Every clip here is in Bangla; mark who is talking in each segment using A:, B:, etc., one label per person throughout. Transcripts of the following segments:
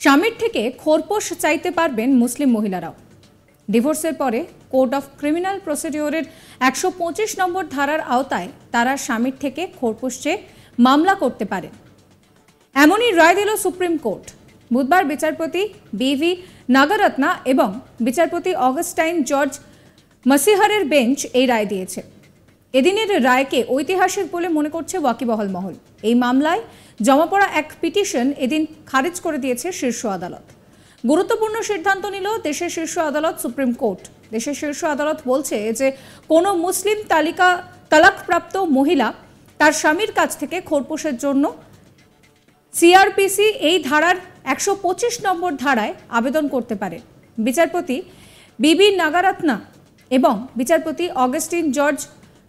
A: স্বামীর থেকে খোরপোশ চাইতে পারবেন মুসলিম মহিলারাও। ডিভোর্সের পরে কোড অফ ক্রিমিনাল প্রসিডিওরের 125 নম্বর ধারার আওতায় তারা স্বামীর থেকে খোরপোশ চেয়ে মামলা করতে পারেন। এমনই রায় দিল সুপ্রিম কোর্ট। বুধবার বিচারপতি বি.ভি. নাগারত্না এবং বিচারপতি অগাস্টাইন জর্জ মাসিহারের বেঞ্চ এই রায় দিয়েছে। এদিনের রায়কে ঐতিহাসিক বলে মনে করছে ওয়াকিবহাল মহল। এই মামলায় জমা পড়া এক পিটিশন এদিন খারিজ করে দিয়েছে শীর্ষ আদালত। গুরুত্বপূর্ণ সিদ্ধান্ত নিল দেশের শীর্ষ আদালত সুপ্রিম কোর্ট। দেশের শীর্ষ আদালত বলছে যে কোনো মুসলিম তালাকপ্রাপ্ত মহিলা তার স্বামীর কাছ থেকে খোরপোশের জন্য সিআরপিসি এই ধারার 125 নম্বর ধারায় আবেদন করতে পারে। বিচারপতি বি.ভি. নাগারত্না এবং বিচারপতি অগাস্টিন জর্জ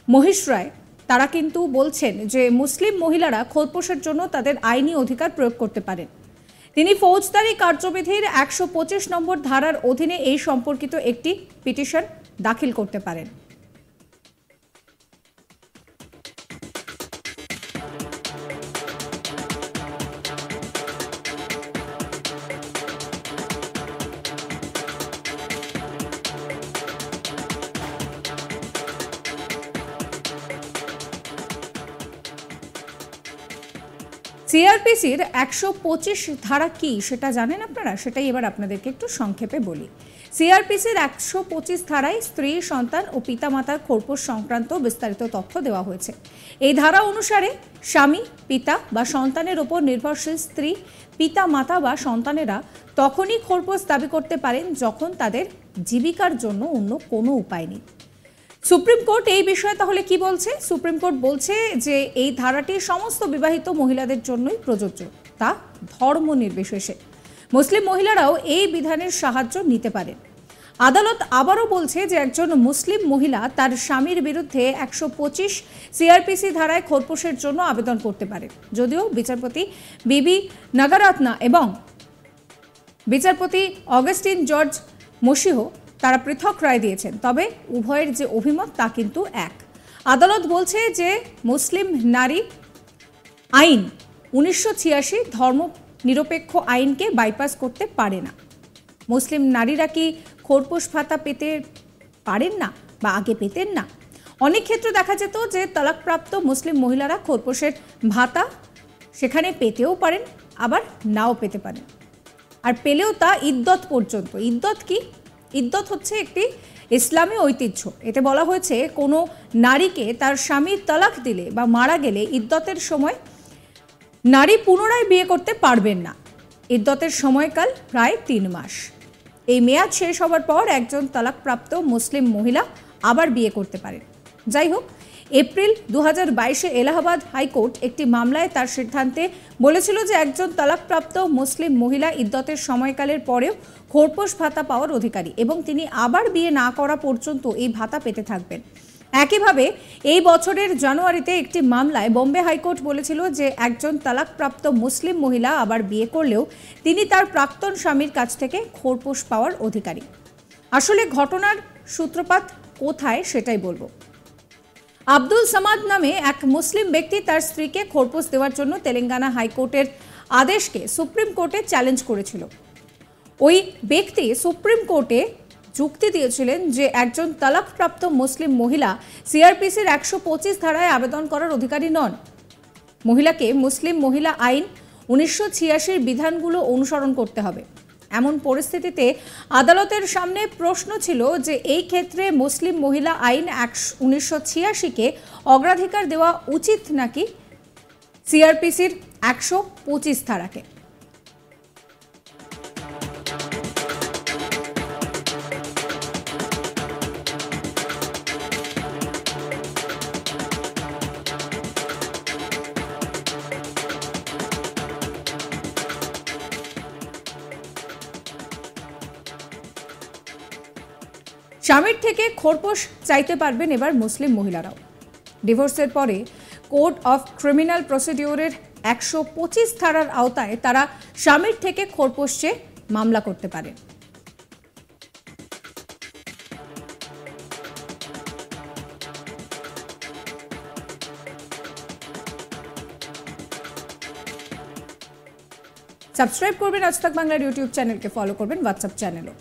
A: মহিশরায় তারা কিন্তু বলছেন যে মুসলিম মহিলারা খোরপোশের জন্য তাদের আইনি অধিকার প্রয়োগ করতে পারেন। তিনি ফৌজদারি কার্যবিধির 125 নম্বর ধারার অধীনে এই সম্পর্কিত একটি পিটিশন দাখিল করতে পারেন। সিআরপিসির 125 ধারা কি সেটা জানেন আপনারা? সেটাই এবার আপনাদেরকে একটু সংক্ষেপে বলি। সিআরপিসির 125 ধারায় স্ত্রী, সন্তান ও পিতামাতার খোরপোশ সংক্রান্ত বিস্তারিত তথ্য দেওয়া হয়েছে। এই ধারা অনুসারে স্বামী, পিতা বা সন্তানের ওপর নির্ভরশীল স্ত্রী, পিতা, মাতা বা সন্তানেরা তখনই খোরপোশ দাবি করতে পারেন যখন তাদের জীবিকার জন্য অন্য কোনো উপায় নেই। সুপ্রিম কোর্ট এই বিষয়ে তাহলে কি বলছে? সুপ্রিম কোর্ট বলছে যে এই ধারাটি সমস্ত বিবাহিত মহিলাদের জন্যই প্রযোজ্য, তা ধর্ম নির্বিশেষে। মুসলিম মহিলারাও এই বিধানের সাহায্য নিতে পারেন। আদালত আবারও বলছে যে একজন মুসলিম মহিলা তার স্বামীর বিরুদ্ধে 125 সিআরপিসি ধারায় খোরপোশের জন্য আবেদন করতে পারে। যদিও বিচারপতি বি.ভি. নাগারত্না এবং বিচারপতি অগাস্টিন জর্জ মসিহ তারা পৃথক রায় দিয়েছেন, তবে উভয়ের যে অভিমত তা কিন্তু এক। আদালত বলছে যে মুসলিম নারী আইন 1986 ধর্ম নিরপেক্ষ আইনকে বাইপাস করতে পারে না। মুসলিম নারীরা কি খোরপোশ ভাতা পেতে পারেন না বা আগে পেতেন না? অনেক ক্ষেত্রে দেখা যেত যে তালাকপ্রাপ্ত মুসলিম মহিলারা খোরপোশের ভাতা সেখানে পেতেও পারেন, আবার নাও পেতে পারেন, আর পেলেও তা ইদ্যত পর্যন্ত। ইদ্যত কি? ইদ্যত হচ্ছে একটি ইসলামী ঐতিহ্য। এতে বলা হয়েছে কোনো নারীকে তার স্বামী তালাক দিলে বা মারা গেলে ইদ্যতের সময় নারী পুনরায় বিয়ে করতে পারবেন না। ইদ্যতের সময়কাল প্রায় 3 মাস। এই মেয়াদ শেষ হওয়ার পর একজন তালাকপ্রাপ্ত মুসলিম মহিলা আবার বিয়ে করতে পারেন। যাই হোক, এপ্রিল 2022-এ এলাহাবাদ হাইকোর্ট একটি মামলায় তার সিদ্ধান্তে বলেছিল যে একজন তালাকপ্রাপ্ত মুসলিম মহিলা ইদ্যতের সময়কালের পরেও খোরপোশ ভাতা পাওয়ার অধিকারী এবং তিনি আবার বিয়ে না করা পর্যন্ত এই ভাতা পেতে থাকবেন। একইভাবে এই বছরের জানুয়ারিতে একটি মামলায় বোম্বে হাইকোর্ট বলেছিল যে একজন তালাকপ্রাপ্ত মুসলিম মহিলা আবার বিয়ে করলেও তিনি তার প্রাক্তন স্বামীর কাছ থেকে খোরপোশ পাওয়ার অধিকারী। আসলে ঘটনার সূত্রপাত কোথায় সেটাই বলবো। আব্দুল সামাদ নামে এক মুসলিম ব্যক্তি তার স্ত্রীকে খোরপোশ দেওয়ার জন্য তেলেঙ্গানা হাইকোর্টের আদেশকে সুপ্রিম কোর্টে চ্যালেঞ্জ করেছিল। ওই ব্যক্তি সুপ্রিম কোর্টে যুক্তি দিয়েছিলেন যে একজন তালাকপ্রাপ্ত মুসলিম মহিলা সিআরপিসির 125 ধারায় আবেদন করার অধিকারী নন। মহিলাকে মুসলিম মহিলা আইন 1986-র বিধানগুলো অনুসরণ করতে হবে। এমন পরিস্থিতিতে আদালতের সামনে প্রশ্ন ছিল যে এই ক্ষেত্রে মুসলিম মহিলা আইন 1986-কে অগ্রাধিকার দেওয়া উচিত নাকি সিআরপিসির 125 ধারাকে। স্বামীর থেকে খোরপোশ চাইতে পারবেন এবার মুসলিম মহিলারাও। ডিভোর্সের পরে কোড অফ ক্রিমিনাল প্রসিডিওরের 125 ধারার আওতায় তারা স্বামীর থেকে খোরপোশ চেয়ে মামলা করতে পারেন। সাবস্ক্রাইব করবেন আজ তাক বাংলার ইউটিউব চ্যানেলকে, ফলো করবেন হোয়াটসঅ্যাপ চ্যানেলও।